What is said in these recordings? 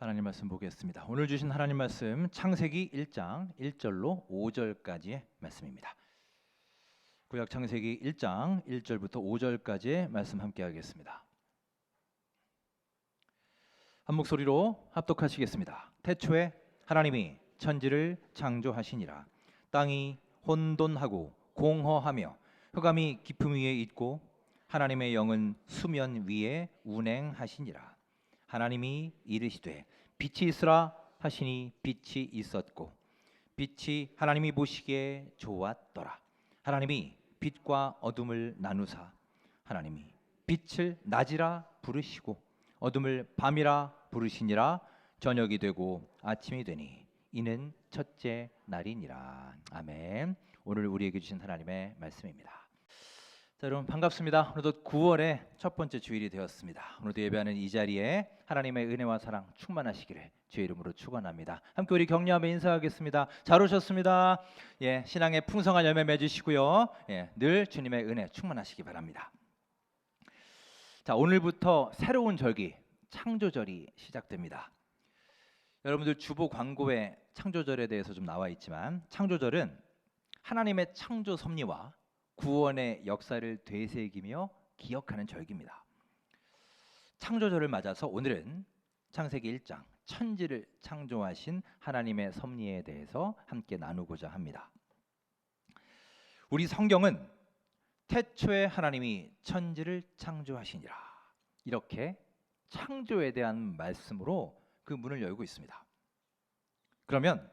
하나님 말씀 보겠습니다. 오늘 주신 하나님 말씀 창세기 1장 1절로 5절까지의 말씀입니다. 구약 창세기 1장 1절부터 5절까지의 말씀 함께 하겠습니다. 한 목소리로 합독하시겠습니다. 태초에 하나님이 천지를 창조하시니라. 땅이 혼돈하고 공허하며 흑암이 깊음 위에 있고 하나님의 영은 수면 위에 운행하시니라. 하나님이 이르시되 빛이 있으라 하시니 빛이 있었고 빛이 하나님이 보시기에 좋았더라. 하나님이 빛과 어둠을 나누사 하나님이 빛을 낮이라 부르시고 어둠을 밤이라 부르시니라. 저녁이 되고 아침이 되니 이는 첫째 날이니라. 아멘. 오늘 우리에게 주신 하나님의 말씀입니다. 자, 여러분 반갑습니다. 오늘도 9월의 첫 번째 주일이 되었습니다. 오늘도 예배하는 이 자리에 하나님의 은혜와 사랑 충만하시기를 주의 이름으로 축원합니다. 함께 우리 격려하며 인사하겠습니다. 잘 오셨습니다. 신앙의 풍성한 열매 맺으시고요. 늘 주님의 은혜 충만하시기 바랍니다. 자, 오늘부터 새로운 절기 창조절이 시작됩니다. 여러분들 주보 광고에 창조절에 대해서 좀 나와 있지만 창조절은 하나님의 창조 섭리와 구원의 역사를 되새기며 기억하는 절기입니다. 창조절을 맞아서 오늘은 창세기 1장 천지를 창조하신 하나님의 섭리에 대해서 함께 나누고자 합니다. 우리 성경은 태초에 하나님이 천지를 창조하시니라 이렇게 창조에 대한 말씀으로 그 문을 열고 있습니다. 그러면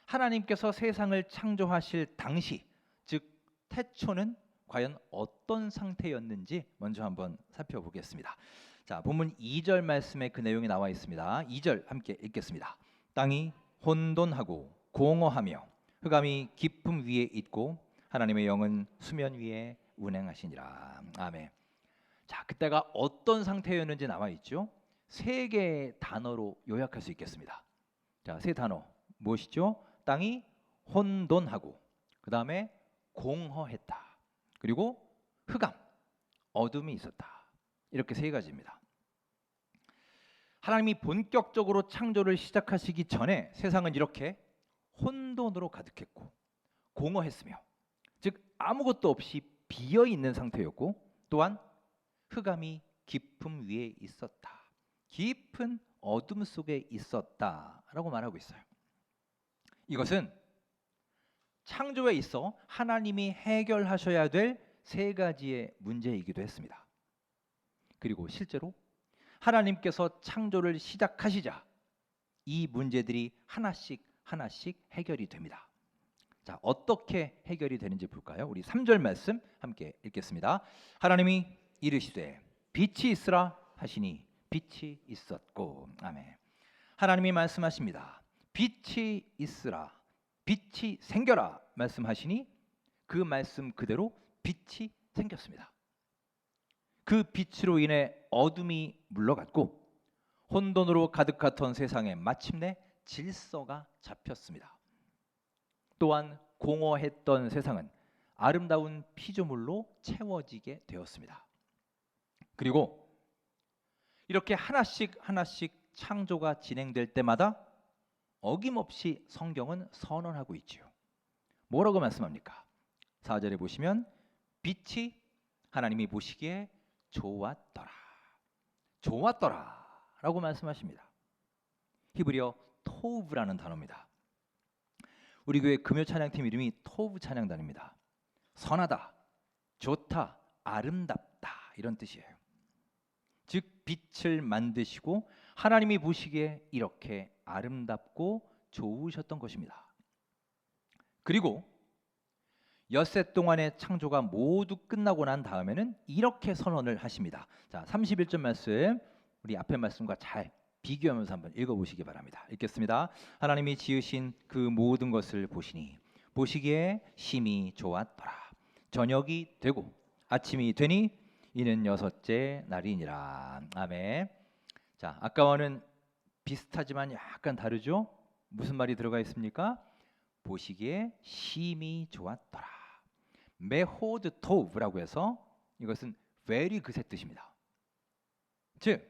하나님께서 세상을 창조하실 당시 즉 태초는 과연 어떤 상태였는지 먼저 한번 살펴보겠습니다. 자, 본문 2절 말씀에 그 내용이 나와 있습니다. 2절 함께 읽겠습니다. 땅이 혼돈하고 공허하며 흑암이 깊음 위에 있고 하나님의 영은 수면 위에 운행하시니라. 아멘. 자, 그때가 어떤 상태였는지 나와 있죠. 세 개의 단어로 요약할 수 있겠습니다. 자, 세 단어 무엇이죠? 땅이 혼돈하고 그 다음에 공허했다. 그리고 흑암, 어둠이 있었다. 이렇게 세 가지입니다. 하나님이 본격적으로 창조를 시작하시기 전에 세상은 이렇게 혼돈으로 가득했고 공허했으며 즉 아무것도 없이 비어 있는 상태였고 또한 흑암이 깊음 위에 있었다. 깊은 어둠 속에 있었다라고 말하고 있어요. 이것은 창조에 있어 하나님이 해결하셔야 될 세 가지의 문제이기도 했습니다. 그리고 실제로 하나님께서 창조를 시작하시자 이 문제들이 하나씩 해결이 됩니다. 자, 어떻게 해결이 되는지 볼까요? 우리 3절 말씀 함께 읽겠습니다. 하나님이 이르시되 빛이 있으라 하시니 빛이 있었고. 아멘. 하나님이 말씀하십니다. 빛이 있으라, 빛이 생겨라 말씀하시니 그 말씀 그대로 빛이 생겼습니다. 그 빛으로 인해 어둠이 물러갔고 혼돈으로 가득했던 세상에 마침내 질서가 잡혔습니다. 또한 공허했던 세상은 아름다운 피조물로 채워지게 되었습니다. 그리고 이렇게 하나씩 창조가 진행될 때마다 어김없이 성경은 선언하고 있지요. 뭐라고 말씀합니까? 4절에 보시면 빛이 하나님이 보시기에 좋았더라 라고 말씀하십니다. 히브리어 토우브라는 단어입니다. 우리 교회 금요 찬양팀 이름이 토우브 찬양단입니다. 선하다, 좋다, 아름답다 이런 뜻이에요. 즉 빛을 만드시고 하나님이 보시기에 이렇게 아름답고 좋으셨던 것입니다. 그리고 엿새 동안의 창조가 모두 끝나고 난 다음에는 이렇게 선언을 하십니다. 자, 31절 말씀 우리 앞에 말씀과 잘 비교하면서 한번 읽어보시기 바랍니다. 읽겠습니다. 하나님이 지으신 그 모든 것을 보시니 보시기에 심히 좋았더라. 저녁이 되고 아침이 되니 이는 여섯째 날이니라. 아멘. 자, 아까와는 비슷하지만 약간 다르죠? 무슨 말이 들어가 있습니까? 보시기에 심히 좋았더라. 메호드 토브라고 해서 이것은 very good의 뜻입니다. 즉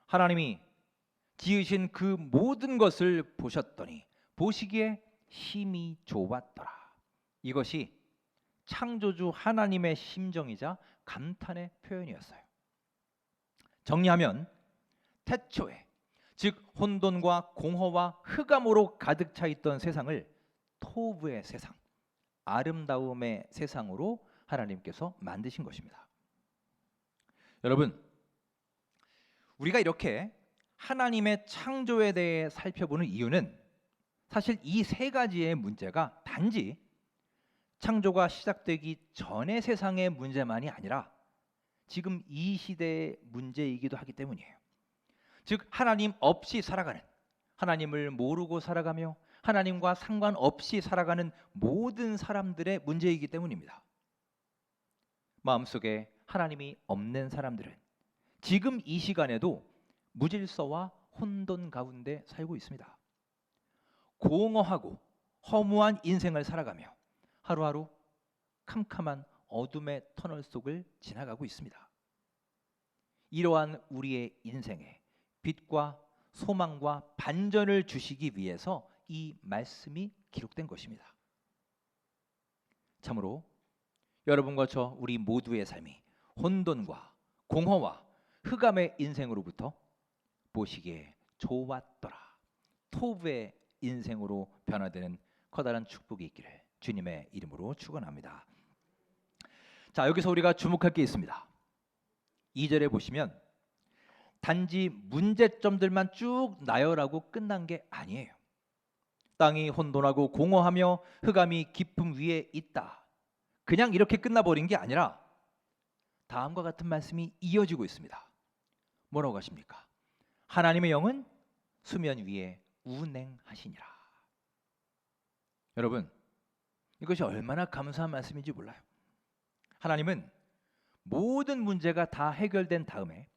하나님이 지으신 그 모든 것을 보셨더니 보시기에 심히 좋았더라. 이것이 창조주 하나님의 심정이자 감탄의 표현이었어요. 정리하면 태초에, 즉 혼돈과 공허와 흑암으로 가득 차 있던 세상을 토부의 세상, 아름다움의 세상으로 하나님께서 만드신 것입니다. 여러분, 우리가 이렇게 하나님의 창조에 대해 살펴보는 이유는 사실 이 세 가지의 문제가 단지 창조가 시작되기 전의 세상의 문제만이 아니라 지금 이 시대의 문제이기도 하기 때문이에요. 즉 하나님 없이 살아가는, 하나님을 모르고 살아가며 하나님과 상관없이 살아가는 모든 사람들의 문제이기 때문입니다. 마음속에 하나님이 없는 사람들은 지금 이 시간에도 무질서와 혼돈 가운데 살고 있습니다. 공허하고 허무한 인생을 살아가며 하루하루 캄캄한 어둠의 터널 속을 지나가고 있습니다. 이러한 우리의 인생에 빛과 소망과 반전을 주시기 위해서 이 말씀이 기록된 것입니다. 참으로 여러분과 저 우리 모두의 삶이 혼돈과 공허와 흑암의 인생으로부터 보시기에 좋았더라, 토부의 인생으로 변화되는 커다란 축복이 있기를 주님의 이름으로 축원합니다. 자, 여기서 우리가 주목할 게 있습니다. 2절에 보시면 단지 문제점들만 쭉 나열하고 끝난 게 아니에요. 땅이 혼돈하고 공허하며 흑암이 깊음 위에 있다, 그냥 이렇게 끝나버린 게 아니라 다음과 같은 말씀이 이어지고 있습니다. 뭐라고 하십니까? 하나님의 영은 수면 위에 운행하시니라. 여러분, 이것이 얼마나 감사한 말씀인지 몰라요. 하나님은 모든 문제가 다 해결된 다음에,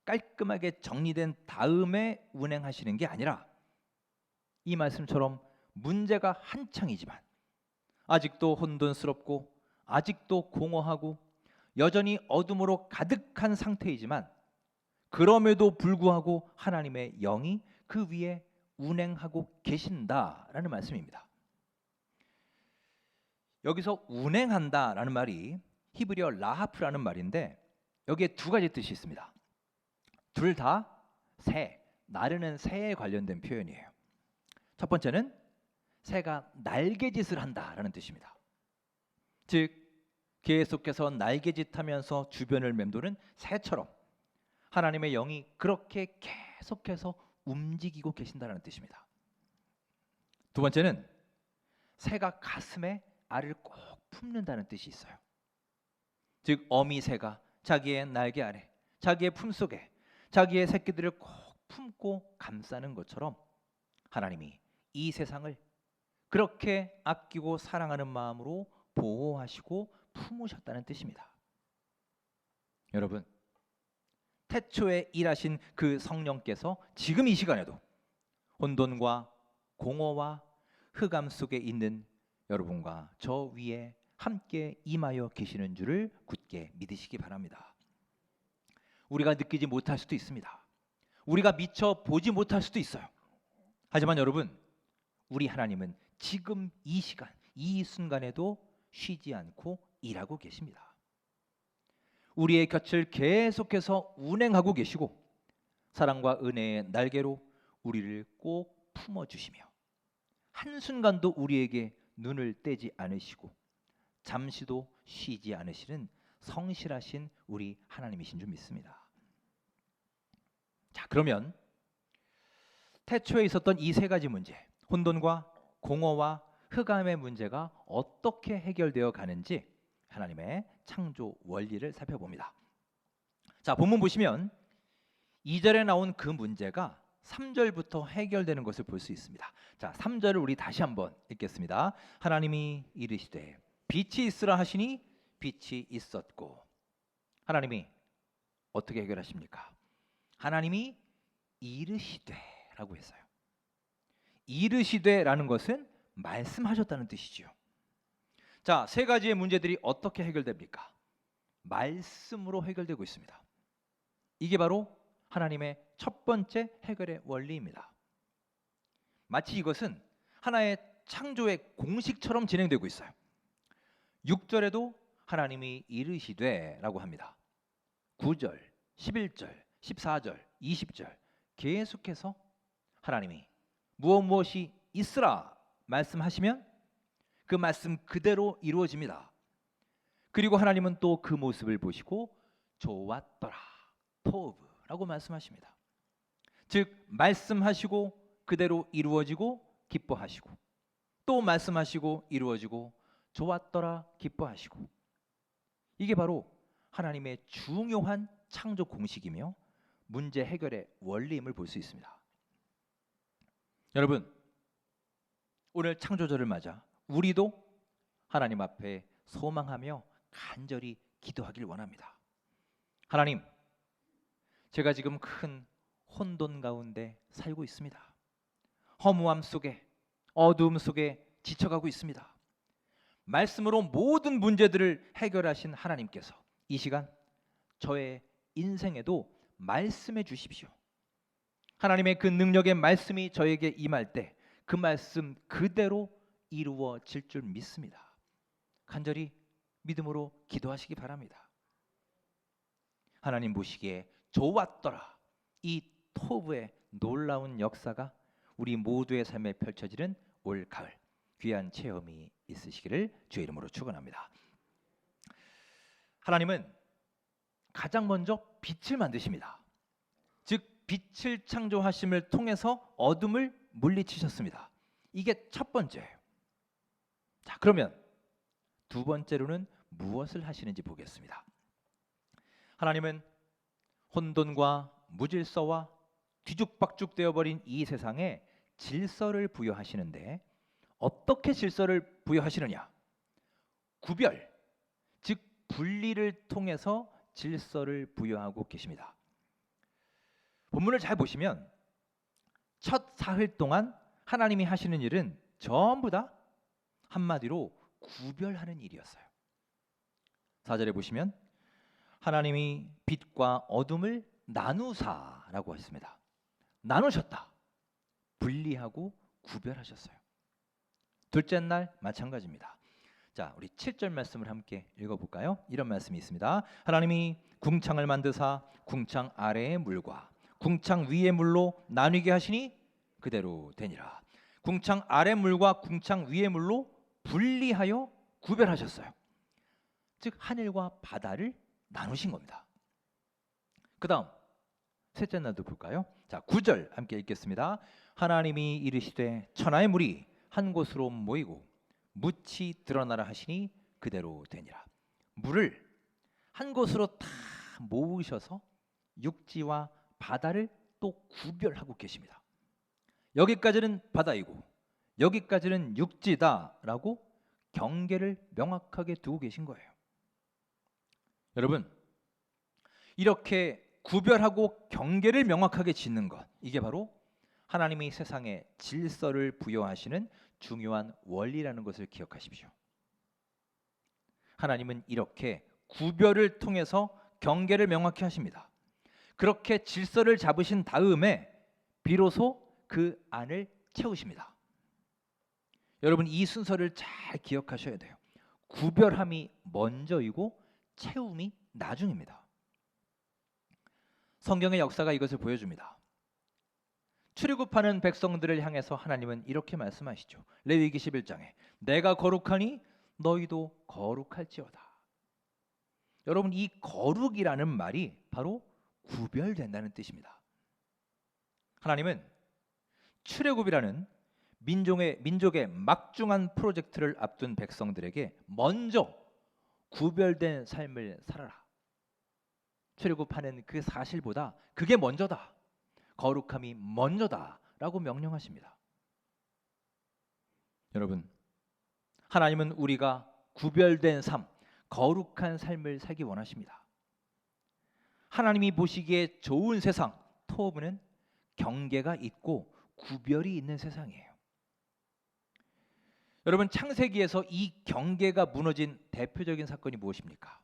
깔끔하게 정리된 다음에 운행하시는 게 아니라 이 말씀처럼 문제가 한창이지만 아직도 혼돈스럽고 아직도 공허하고 여전히 어둠으로 가득한 상태이지만 그럼에도 불구하고 하나님의 영이 그 위에 운행하고 계신다라는 말씀입니다. 여기서 운행한다라는 말이 히브리어 라하프라는 말인데 여기에 두 가지 뜻이 있습니다. 둘 다 새, 나르는 새에 관련된 표현이에요. 첫 번째는 새가 날개짓을 한다라는 뜻입니다. 즉 계속해서 날개짓하면서 주변을 맴도는 새처럼 하나님의 영이 그렇게 계속해서 움직이고 계신다는 뜻입니다. 두 번째는 새가 가슴에 알을 꼭 품는다는 뜻이 있어요. 즉 어미새가 자기의 날개 아래, 자기의 품속에 자기의 새끼들을 꼭 품고 감싸는 것처럼 하나님이 이 세상을 그렇게 아끼고 사랑하는 마음으로 보호하시고 품으셨다는 뜻입니다. 여러분, 태초에 일하신 그 성령께서 지금 이 시간에도 혼돈과 공허와 흑암 속에 있는 여러분과 저 위에 함께 임하여 계시는 줄을 굳게 믿으시기 바랍니다. 우리가 느끼지 못할 수도 있습니다. 우리가 미처 보지 못할 수도 있어요. 하지만 여러분, 우리 하나님은 지금 이 시간, 이 순간에도 쉬지 않고 일하고 계십니다. 우리의 곁을 계속해서 운행하고 계시고 사랑과 은혜의 날개로 우리를 꼭 품어주시며 한순간도 우리에게 눈을 떼지 않으시고 잠시도 쉬지 않으시는 성실하신 우리 하나님이신 줄 믿습니다. 자, 그러면 태초에 있었던 이 세 가지 문제, 혼돈과 공허와 흑암의 문제가 어떻게 해결되어 가는지 하나님의 창조 원리를 살펴봅니다. 자, 본문 보시면 2절에 나온 그 문제가 3절부터 해결되는 것을 볼 수 있습니다. 자, 3절을 우리 다시 한번 읽겠습니다. 하나님이 이르시되 빛이 있으라 하시니 빛이 있었고. 하나님이 어떻게 해결하십니까? 하나님이 이르시되라고 했어요. 이르시되라는 것은 말씀하셨다는 뜻이지요. 자, 세 가지의 문제들이 어떻게 해결됩니까? 말씀으로 해결되고 있습니다. 이게 바로 하나님의 첫 번째 해결의 원리입니다. 마치 이것은 하나의 창조의 공식처럼 진행되고 있어요. 6절에도 하나님이 이르시되 라고 합니다. 9절, 11절, 14절, 20절 계속해서 하나님이 무엇이 있으라 말씀하시면 그 말씀 그대로 이루어집니다. 그리고 하나님은 또 그 모습을 보시고 좋았더라 토브라고 말씀하십니다. 즉 말씀하시고 그대로 이루어지고 기뻐하시고, 또 말씀하시고 이루어지고 좋았더라 기뻐하시고, 이게 바로 하나님의 중요한 창조 공식이며 문제 해결의 원리임을 볼 수 있습니다. 여러분, 오늘 창조절을 맞아 우리도 하나님 앞에 소망하며 간절히 기도하길 원합니다. 하나님, 제가 지금 큰 혼돈 가운데 살고 있습니다. 허무함 속에, 어두움 속에 지쳐가고 있습니다. 말씀으로 모든 문제들을 해결하신 하나님께서 이 시간 저의 인생에도 말씀해 주십시오. 하나님의 그 능력의 말씀이 저에게 임할 때 그 말씀 그대로 이루어질 줄 믿습니다. 간절히 믿음으로 기도하시기 바랍니다. 하나님 보시기에 좋았더라, 이 토브의 놀라운 역사가 우리 모두의 삶에 펼쳐지는 올 가을 귀한 체험이 있으시기를 주의 이름으로 축원합니다. 하나님은 가장 먼저 빛을 만드십니다. 즉 빛을 창조하심을 통해서 어둠을 물리치셨습니다. 이게 첫 번째예요. 자, 그러면 두 번째로는 무엇을 하시는지 보겠습니다. 하나님은 혼돈과 무질서와 뒤죽박죽 되어버린 이 세상에 질서를 부여하시는데 어떻게 질서를 부여하시느냐? 구별, 즉 분리를 통해서 질서를 부여하고 계십니다. 본문을 잘 보시면 첫 사흘 동안 하나님이 하시는 일은 전부 다 한마디로 구별하는 일이었어요. 4절에 보시면 하나님이 빛과 어둠을 나누사라고 했습니다. 나누셨다. 분리하고 구별하셨어요. 둘째 날 마찬가지입니다. 자, 우리 7절 말씀을 함께 읽어볼까요? 이런 말씀이 있습니다. 하나님이 궁창을 만드사 궁창 아래의 물과 궁창 위의 물로 나뉘게 하시니 그대로 되니라. 궁창 아래 물과 궁창 위의 물로 분리하여 구별하셨어요. 즉 하늘과 바다를 나누신 겁니다. 그 다음 셋째 날도 볼까요? 자, 9절 함께 읽겠습니다. 하나님이 이르시되 천하의 물이 한 곳으로 모이고 묻이 드러나라 하시니 그대로 되니라. 물을 한 곳으로 다 모으셔서 육지와 바다를 또 구별하고 계십니다. 여기까지는 바다이고 여기까지는 육지다라고 경계를 명확하게 두고 계신 거예요. 여러분, 이렇게 구별하고 경계를 명확하게 짓는 것, 이게 바로 하나님이 세상에 질서를 부여하시는 중요한 원리라는 것을 기억하십시오. 하나님은 이렇게 구별을 통해서 경계를 명확히 하십니다. 그렇게 질서를 잡으신 다음에 비로소 그 안을 채우십니다. 여러분, 이 순서를 잘 기억하셔야 돼요. 구별함이 먼저이고 채움이 나중입니다. 성경의 역사가 이것을 보여줍니다. 출애굽하는 백성들을 향해서 하나님은 이렇게 말씀하시죠. 레위기 11장에 내가 거룩하니 너희도 거룩할지어다. 여러분, 이 거룩이라는 말이 바로 구별된다는 뜻입니다. 하나님은 출애굽이라는 민족의 막중한 프로젝트를 앞둔 백성들에게 먼저 구별된 삶을 살아라. 출애굽하는 그 사실보다 그게 먼저다. 거룩함이 먼저다라고 명령하십니다. 여러분, 하나님은 우리가 구별된 삶, 거룩한 삶을 살기 원하십니다. 하나님이 보시기에 좋은 세상, 토브는 경계가 있고 구별이 있는 세상이에요. 여러분, 창세기에서 이 경계가 무너진 대표적인 사건이 무엇입니까?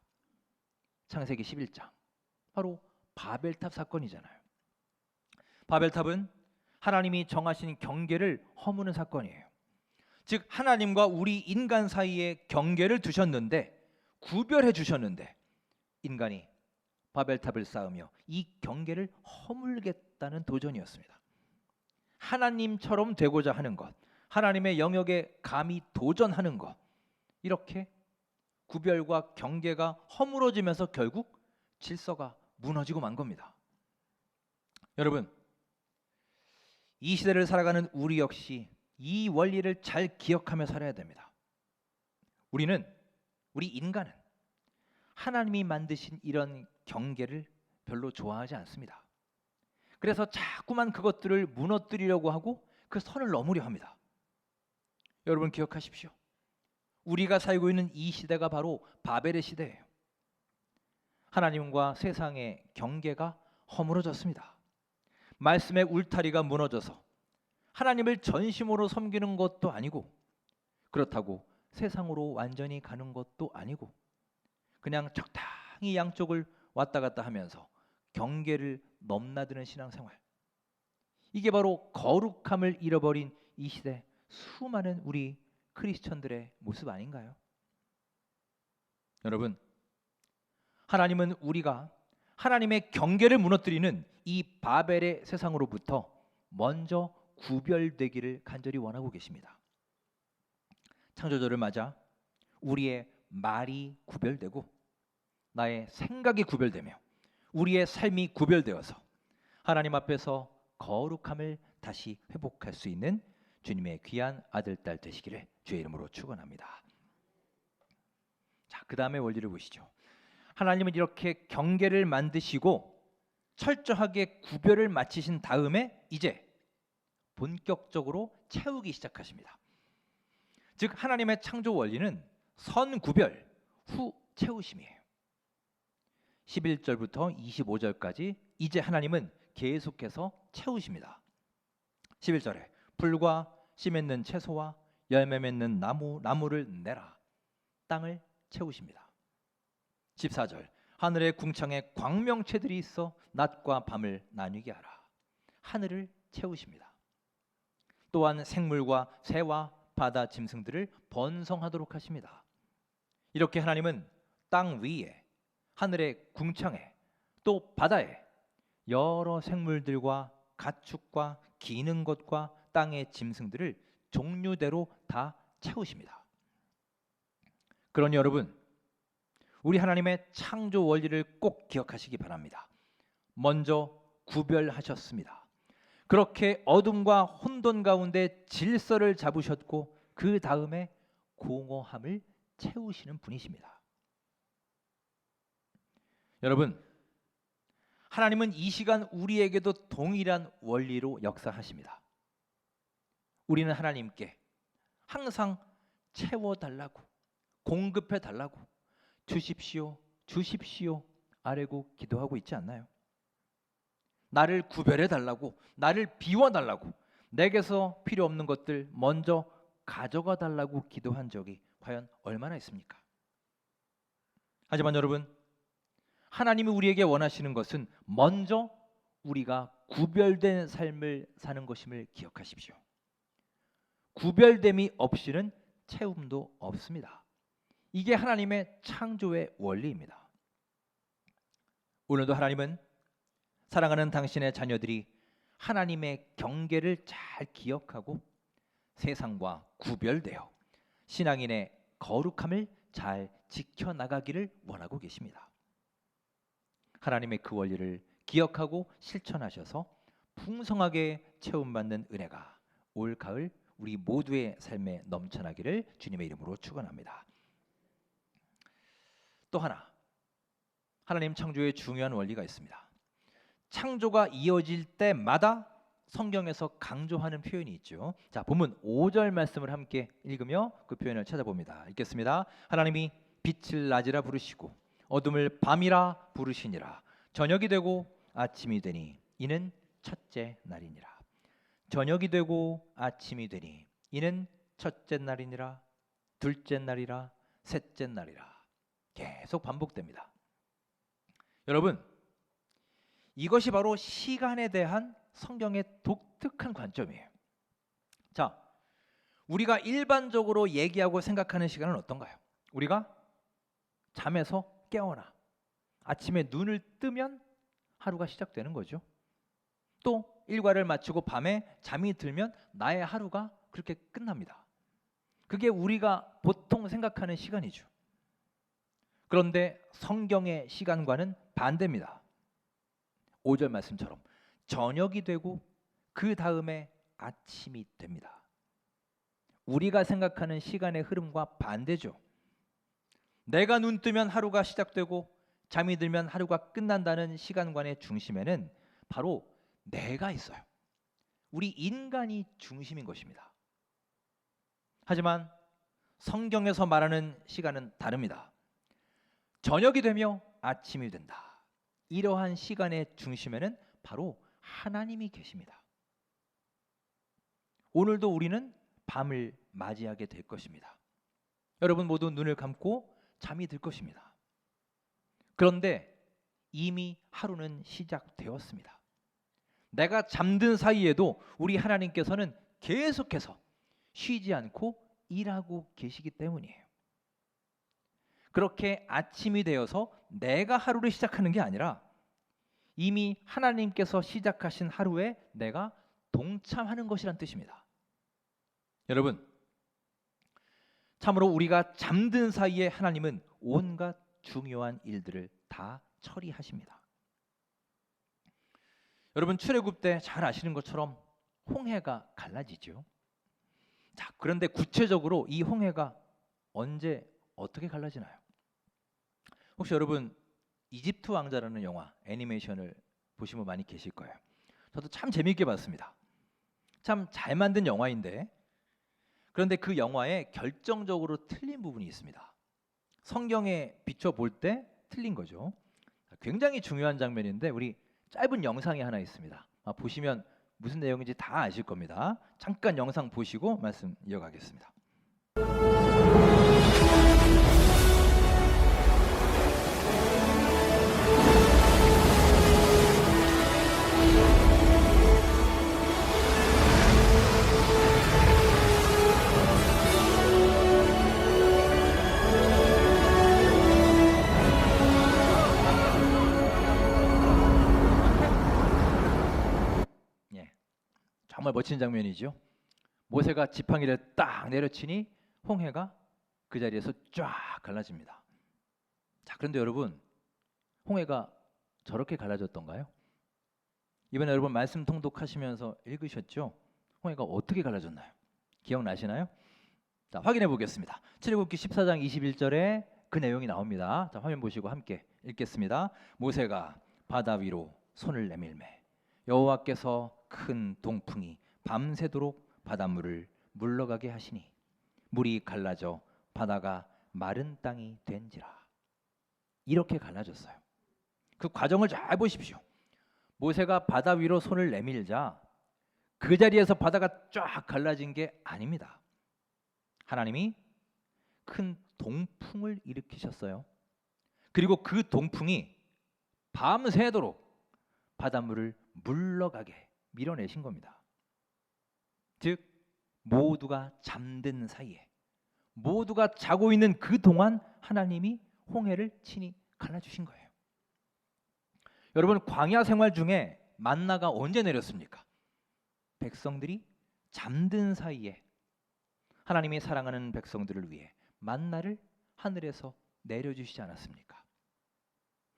창세기 11장, 바로 바벨탑 사건이잖아요. 바벨탑은 하나님이 정하신 경계를 허무는 사건이에요. 즉 하나님과 우리 인간 사이에 경계를 두셨는데, 구별해 주셨는데, 인간이 바벨탑을 쌓으며 이 경계를 허물겠다는 도전이었습니다. 하나님처럼 되고자 하는 것, 하나님의 영역에 감히 도전하는 것, 이렇게 구별과 경계가 허물어지면서 결국 질서가 무너지고 만 겁니다. 여러분, 이 시대를 살아가는 우리 역시 이 원리를 잘 기억하며 살아야 됩니다. 우리 인간은 하나님이 만드신 이런 경계를 별로 좋아하지 않습니다. 그래서 자꾸만 그것들을 무너뜨리려고 하고 그 선을 넘으려 합니다. 여러분 기억하십시오. 우리가 살고 있는 이 시대가 바로 바벨의 시대예요. 하나님과 세상의 경계가 허물어졌습니다. 말씀의 울타리가 무너져서 하나님을 전심으로 섬기는 것도 아니고, 그렇다고 세상으로 완전히 가는 것도 아니고, 그냥 적당히 양쪽을 왔다 갔다 하면서 경계를 넘나드는 신앙생활, 이게 바로 거룩함을 잃어버린 이 시대 수많은 우리 크리스천들의 모습 아닌가요? 여러분, 하나님은 우리가 하나님의 경계를 무너뜨리는 이 바벨의 세상으로부터 먼저 구별되기를 간절히 원하고 계십니다. 창조주를 맞아 우리의 말이 구별되고 나의 생각이 구별되며 우리의 삶이 구별되어서 하나님 앞에서 거룩함을 다시 회복할 수 있는 주님의 귀한 아들, 딸 되시기를 주의 이름으로 축원합니다. 자, 그 다음에 원리를 보시죠. 하나님은 이렇게 경계를 만드시고 철저하게 구별을 마치신 다음에 이제 본격적으로 채우기 시작하십니다. 즉 하나님의 창조 원리는 선 구별 후 채우심이에요. 11절부터 25절까지 이제 하나님은 계속해서 채우십니다. 11절에 풀과 씨 맺는 채소와 열매 맺는 나무를 내라. 땅을 채우십니다. 14절 하늘의 궁창에 광명체들이 있어 낮과 밤을 나뉘게 하라. 하늘을 채우십니다. 또한 생물과 새와 바다 짐승들을 번성하도록 하십니다. 이렇게 하나님은 땅 위에, 하늘의 궁창에, 또 바다에 여러 생물들과 가축과 기는 것과 땅의 짐승들을 종류대로 다 채우십니다. 그러니 여러분, 우리 하나님의 창조 원리를 꼭 기억하시기 바랍니다. 먼저 구별하셨습니다. 그렇게 어둠과 혼돈 가운데 질서를 잡으셨고 그 다음에 공허함을 채우시는 분이십니다. 여러분, 하나님은 이 시간 우리에게도 동일한 원리로 역사하십니다. 우리는 하나님께 항상 채워달라고, 공급해달라고, 주십시오, 주십시오 아뢰고 기도하고 있지 않나요? 나를 구별해달라고, 나를 비워달라고, 내게서 필요 없는 것들 먼저 가져가달라고 기도한 적이 과연 얼마나 있습니까? 하지만 여러분, 하나님이 우리에게 원하시는 것은 먼저 우리가 구별된 삶을 사는 것임을 기억하십시오. 구별됨이 없이는 채움도 없습니다. 이게 하나님의 창조의 원리입니다. 오늘도 하나님은 사랑하는 당신의 자녀들이 하나님의 경계를 잘 기억하고 세상과 구별되어 신앙인의 거룩함을 잘 지켜나가기를 원하고 계십니다. 하나님의 그 원리를 기억하고 실천하셔서 풍성하게 채움받는 은혜가 올 가을 우리 모두의 삶에 넘쳐나기를 주님의 이름으로 축원합니다. 또 하나, 하나님 창조의 중요한 원리가 있습니다. 창조가 이어질 때마다 성경에서 강조하는 표현이 있죠. 자, 본문 5절 말씀을 함께 읽으며 그 표현을 찾아봅니다. 읽겠습니다. 하나님이 빛을 낮이라 부르시고 어둠을 밤이라 부르시니라. 저녁이 되고 아침이 되니 이는 첫째 날이니라. 저녁이 되고 아침이 되니 이는 첫째 날이니라. 둘째 날이라. 셋째 날이라. 계속 반복됩니다. 여러분, 이것이 바로 시간에 대한 성경의 독특한 관점이에요. 자, 우리가 일반적으로 얘기하고 생각하는 시간은 어떤가요? 우리가 잠에서 깨어나 아침에 눈을 뜨면 하루가 시작되는 거죠. 또 일과를 마치고 밤에 잠이 들면 나의 하루가 그렇게 끝납니다. 그게 우리가 보통 생각하는 시간이죠. 그런데 성경의 시간과는 반대입니다. 5절 말씀처럼 저녁이 되고 그 다음에 아침이 됩니다. 우리가 생각하는 시간의 흐름과 반대죠. 내가 눈 뜨면 하루가 시작되고 잠이 들면 하루가 끝난다는 시간관의 중심에는 바로 내가 있어요. 우리 인간이 중심인 것입니다. 하지만 성경에서 말하는 시간은 다릅니다. 저녁이 되며 아침이 된다. 이러한 시간의 중심에는 바로 하나님이 계십니다. 오늘도 우리는 밤을 맞이하게 될 것입니다. 여러분 모두 눈을 감고 잠이 들 것입니다. 그런데 이미 하루는 시작되었습니다. 내가 잠든 사이에도 우리 하나님께서는 계속해서 쉬지 않고 일하고 계시기 때문이에요. 그렇게 아침이 되어서 내가 하루를 시작하는 게 아니라 이미 하나님께서 시작하신 하루에 내가 동참하는 것이란 뜻입니다. 여러분, 참으로 우리가 잠든 사이에 하나님은 온갖 중요한 일들을 다 처리하십니다. 여러분, 출애굽 때 잘 아시는 것처럼 홍해가 갈라지죠. 자, 그런데 구체적으로 이 홍해가 언제 어떻게 갈라지나요? 혹시 여러분 이집트 왕자라는 영화 애니메이션을 보신 분 많이 계실 거예요. 저도 참 재미있게 봤습니다. 참 잘 만든 영화인데, 그런데 그 영화에 결정적으로 틀린 부분이 있습니다. 성경에 비춰볼 때 틀린 거죠. 굉장히 중요한 장면인데 우리 짧은 영상이 하나 있습니다. 보시면 무슨 내용인지 다 아실 겁니다. 잠깐 영상 보시고 말씀 이어가겠습니다. 정말 멋진 장면이죠. 모세가 지팡이를 딱 내려치니 홍해가 그 자리에서 쫙 갈라집니다. 자, 그런데 여러분, 홍해가 저렇게 갈라졌던가요? 이번에 여러분 말씀 통독하시면서 읽으셨죠? 홍해가 어떻게 갈라졌나요? 기억나시나요? 자, 확인해 보겠습니다. 출애굽기 14장 21절에 그 내용이 나옵니다. 자, 화면 보시고 함께 읽겠습니다. 모세가 바다 위로 손을 내밀매 여호와께서 큰 동풍이 밤새도록 바닷물을 물러가게 하시니 물이 갈라져 바다가 마른 땅이 된지라. 이렇게 갈라졌어요. 그 과정을 잘 보십시오. 모세가 바다 위로 손을 내밀자 그 자리에서 바다가 쫙 갈라진 게 아닙니다. 하나님이 큰 동풍을 일으키셨어요. 그리고 그 동풍이 밤새도록 바닷물을 물러가게 밀어내신 겁니다. 즉 모두가 잠든 사이에, 모두가 자고 있는 그 동안 하나님이 홍해를 친히 갈라주신 거예요. 여러분, 광야 생활 중에 만나가 언제 내렸습니까? 백성들이 잠든 사이에 하나님이 사랑하는 백성들을 위해 만나를 하늘에서 내려주시지 않았습니까?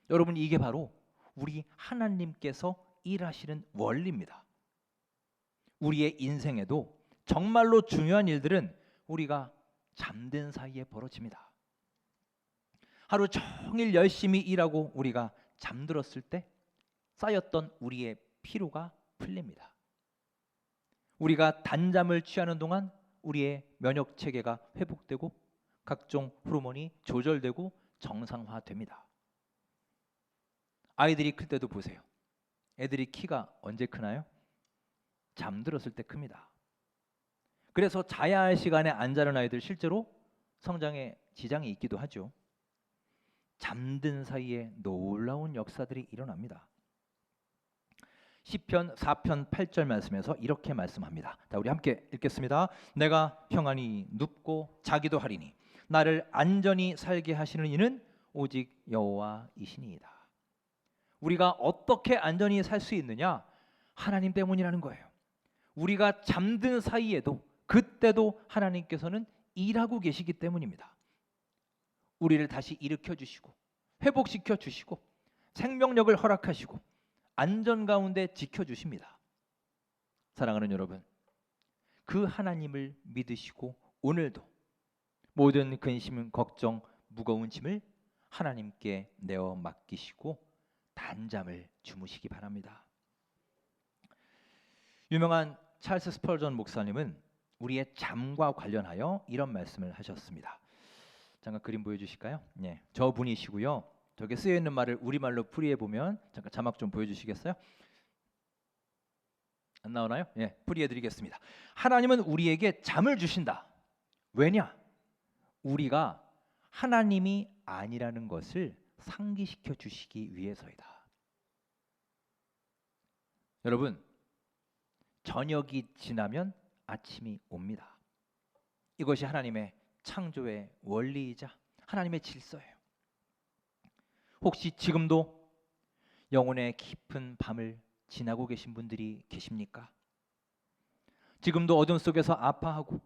여러분, 이게 바로 우리 하나님께서 일하시는 원리입니다. 우리의 인생에도 정말로 중요한 일들은 우리가 잠든 사이에 벌어집니다. 하루 종일 열심히 일하고 우리가 잠들었을 때 쌓였던 우리의 피로가 풀립니다. 우리가 단잠을 취하는 동안 우리의 면역 체계가 회복되고 각종 호르몬이 조절되고 정상화됩니다. 아이들이 클 때도 보세요. 애들이 키가 언제 크나요? 잠들었을 때 큽니다. 그래서 자야 할 시간에 안 자는 아이들 실제로 성장에 지장이 있기도 하죠. 잠든 사이에 놀라운 역사들이 일어납니다. 시편 4편 8절 말씀에서 이렇게 말씀합니다. 자, 우리 함께 읽겠습니다. 내가 평안히 눕고 자기도 하리니 나를 안전히 살게 하시는 이는 오직 여호와이시니이다. 우리가 어떻게 안전히 살 수 있느냐? 하나님 때문이라는 거예요. 우리가 잠든 사이에도 그때도 하나님께서는 일하고 계시기 때문입니다. 우리를 다시 일으켜 주시고 회복시켜 주시고 생명력을 허락하시고 안전 가운데 지켜 주십니다. 사랑하는 여러분, 그 하나님을 믿으시고 오늘도 모든 근심, 걱정, 무거운 짐을 하나님께 내어 맡기시고 단잠을 주무시기 바랍니다. 유명한 찰스 스펄전 목사님은 우리의 잠과 관련하여 이런 말씀을 하셨습니다. 잠깐 그림 보여주실까요? 네, 저 분이시고요. 저게 쓰여 있는 말을 우리말로 풀이해 보면 잠깐 자막 좀 보여주시겠어요? 안 나오나요? 예, 풀이해 드리겠습니다. 하나님은 우리에게 잠을 주신다. 왜냐? 우리가 하나님이 아니라는 것을 상기시켜 주시기 위해서이다. 여러분, 저녁이 지나면 아침이 옵니다. 이것이 하나님의 창조의 원리이자 하나님의 질서예요. 혹시 지금도 영혼의 깊은 밤을 지나고 계신 분들이 계십니까? 지금도 어둠 속에서 아파하고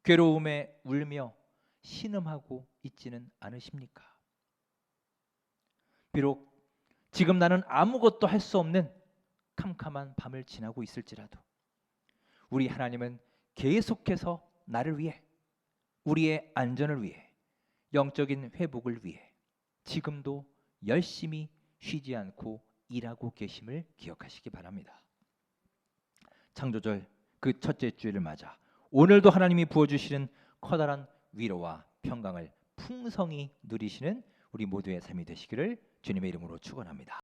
괴로움에 울며 신음하고 있지는 않으십니까? 비록 지금 나는 아무것도 할 수 없는 캄캄한 밤을 지나고 있을지라도 우리 하나님은 계속해서 나를 위해, 우리의 안전을 위해, 영적인 회복을 위해 지금도 열심히 쉬지 않고 일하고 계심을 기억하시기 바랍니다. 창조절 그 첫째 주일을 맞아 오늘도 하나님이 부어주시는 커다란 위로와 평강을 풍성히 누리시는 우리 모두의 삶이 되시기를 주님의 이름으로 축원합니다.